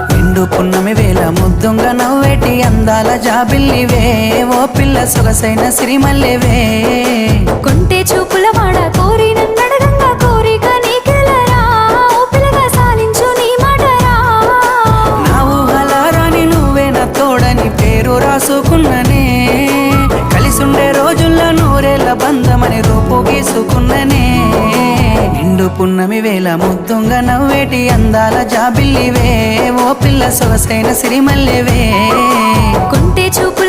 నిండు పున్నమి వేళ ముద్దుంగ నవ్వేటి అందాల జాబిల్లివే ఓ పిల్ల సొగసైన సిరిమల్లెవే కొంటే చూపుల వాడ కోరి నన్నడగంగా కోరిక నీకెలరా ఓ పిల్లగా సాలించు నీ మాటరా నా ఊహలారాని నువ్వే నా తోడని పేరు రాసుకున్ననే కలిసుండే రోజుల్లో నూరేళ్ల బంధమని రూపు గీసుకున్ననే నిండు పున్నమి వేళ ముద్దుంగ నవ్వేటి అందాల జాబిల్లివే ఓ పిల్ల సొగసైన సిరిమల్లెవే కొంటే చూపు